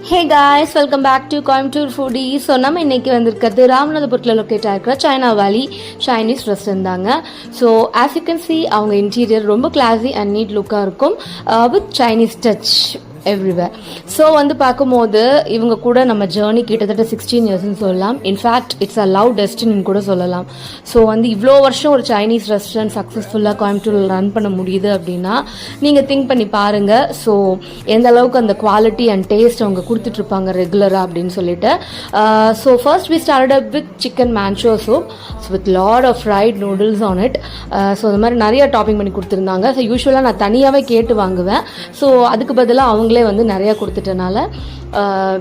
Hey guys, welcome back to Coimbatore foodie. So நம்ம இன்றைக்கி வந்திருக்கிறது ராமநாதபுரத்தில் லொக்கேட் ஆகிருக்கிற சைனா வேலி சைனீஸ் ரெஸ்டாரண்ட் தாங்க. So as you can see, அவங்க இன்டீரியர் ரொம்ப கிளாஸி அண்ட் நீட் லுக்காக இருக்கும் with Chinese touch everywhere. So பார்க்கும்போது இவங்க கூட நம்ம ஜேர்னி கிட்டத்தட்ட 16 இயர்ஸ்ன்னு சொல்லலாம். இன்ஃபேக்ட் இட்ஸ் அ லவ் டெஸ்டினின்னு கூட சொல்லலாம். ஸோ இவ்வளோ வருஷம் ஒரு சைனீஸ் ரெஸ்டாரண்ட் சக்ஸஸ்ஃபுல்லாக கோயம்புத்தூரில் ரன் பண்ண முடியுது அப்படின்னா நீங்கள் திங்க் பண்ணி பாருங்கள். ஸோ எந்த அளவுக்கு அந்த குவாலிட்டி அண்ட் டேஸ்ட் அவங்க கொடுத்துட்ருப்பாங்க ரெகுலராக அப்படின்னு சொல்லிட்டு. So first we start up with chicken manchow soup with lot of fried noodles on it. So இந்த மாதிரி நிறைய டாப்பிங் பண்ணி கொடுத்துருந்தாங்க. ஸோ யூஸ்வலாக நான் தனியாகவே கேட்டு வாங்குவேன். ஸோ அதுக்கு பதிலாக அவங்களே நிறைய கொடுத்துட்டனால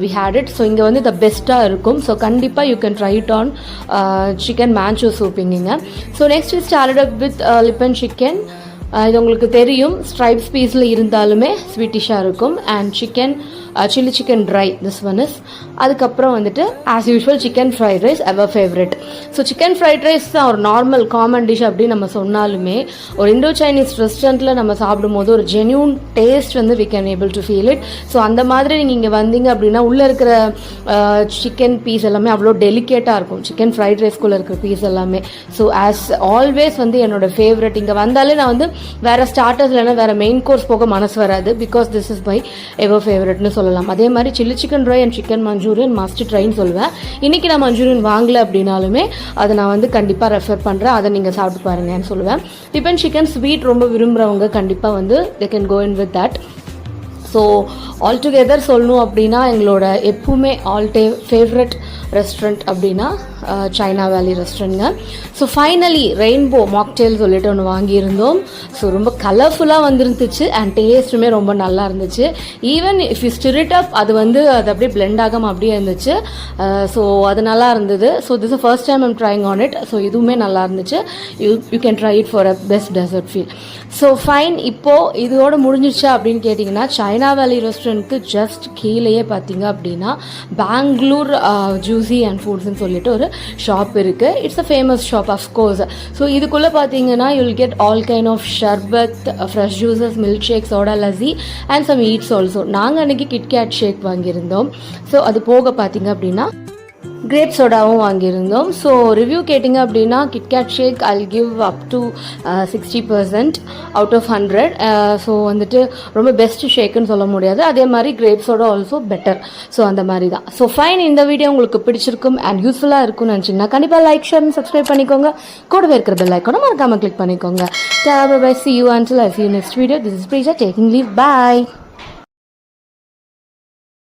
we had it. ஸோ இங்கே த பெஸ்ட்டாக இருக்கும். ஸோ கண்டிப்பாக you can try it on chicken manchow soup இங்கே. So next start up with லிப்பன் சிக்கன். இது உங்களுக்கு தெரியும், ஸ்ட்ரைப்ஸ் பீஸில் இருந்தாலுமே ஸ்வீட்டிஷாக இருக்கும். And chicken chilli chicken dry, this one is. அதுக்கப்புறம் as usual chicken fried rice, ever favourite. So chicken fried rice தான் ஒரு நார்மல் காமன் டிஷ் அப்படின்னு நம்ம சொன்னாலுமே ஒரு இண்டோ சைனீஸ் ரெஸ்டாரண்ட்டில் நம்ம சாப்பிடும்போது ஒரு genuine taste we can able to feel it. So அந்த மாதிரி நீங்கள் இங்கே வந்தீங்க அப்படின்னா உள்ளே இருக்கிற சிக்கன் பீஸ் எல்லாமே அவ்வளோ டெலிகேட்டாக இருக்கும், சிக்கன் ஃப்ரைட் ரைஸ்குள்ளே இருக்கிற பீஸ் எல்லாமே. ஸோ ஆஸ் ஆல்வேஸ் என்னோட ஃபேவரட். இங்கே வந்தாலே நான் வேறு ஸ்டார்டர்ஸ் இல்லைன்னா வேறு மெயின் கோர்ஸ் போக மனசு வராது. Because this is my ever ஃபேவரட்னு சொல்லலாம். அதே மாதிரி chilli chicken dry and chicken manchurian must ட்ரைன்னு சொல்லுவேன். இன்றைக்கி நான் மஞ்சூரியன் வாங்கலை அப்படின்னாலுமே அதை நான் கண்டிப்பாக ரெஃபர் பண்ணுறேன். அதை நீங்கள் சாப்பிட்டு பாருங்கன்னு சொல்லுவேன். டிபன் சிக்கன் ஸ்வீட் ரொம்ப விரும்புகிறவங்க கண்டிப்பாக they can go in with that. So altogether சொல்லணும் அப்படின்னா எங்களோட எப்பவுமே ஆல் டைம் ஃபேவரட் ரெஸ்டாரண்ட் அப்படின்னா சைனா வேலி ரெஸ்டாரண்ட்ங்க. ஸோ ஃபைனலி ரெயின்போ மாக்டெயில் சொல்லிட்டு ஒன்று வாங்கியிருந்தோம். ஸோ ரொம்ப கலர்ஃபுல்லாக வந்துருந்துச்சு அண்ட் டேஸ்ட்டுமே ரொம்ப நல்லா இருந்துச்சு. Even if you stir it up அது அது அப்படியே பிளெண்ட் ஆகாமல் அப்படியே இருந்துச்சு. ஸோ அது நல்லா இருந்தது. So this first time I'm trying on it. So இதுவுமே நல்லா இருந்துச்சு. You can try it for a best dessert feel. So fine, இப்போது இதோட முடிஞ்சிருச்சா அப்படின்னு கேட்டிங்கன்னா சைனா வேலி ரெஸ்டாரண்ட்க்கு ஜஸ்ட் கீழேயே பார்த்தீங்க அப்படின்னா பெங்களூர் ஜூஸி அண்ட் ஃபுட்ஸ்ன்னு சொல்லிட்டு ஒரு ஷாப் இருக்கு. It's a famous shop of course. So இதுக்குள்ளே பார்த்தீங்கன்னா you will get all kind of sharbat, fresh juices, milk shake, soda lassi and some eats also. நாங்கள் அன்றைக்கி கிட்கேட் ஷேக் வாங்கியிருந்தோம். ஸோ அது போக பார்த்தீங்க அப்படின்னா கிரேப் சோடாவும் வாங்கியிருந்தோம். ஸோ ரிவ்யூ கேட்டிங்க அப்படின்னா KitKat shake I give up to 60% out of 100. So ரொம்ப பெஸ்ட் ஷேக்குன்னு சொல்ல முடியாது. அதே மாதிரி grape soda also better. So அந்த மாதிரி தான். ஸோ ஃபைன், இந்த வீடியோ உங்களுக்கு பிடிச்சிருக்கும் அண்ட் யூஸ்ஃபுல்லாக இருக்கும்னு நினச்சிங்கன்னா கண்டிப்பாக லைக், ஷேர் அண்ட் சப்ஸ்கிரைப் பண்ணிக்கோங்க. கூடவே இருக்கிற பெல் ஐக்கானை மறக்காமல் கிளிக் பண்ணிக்கோங்க. Bye. See you until I see you next video. This is Preja taking leave. Bye.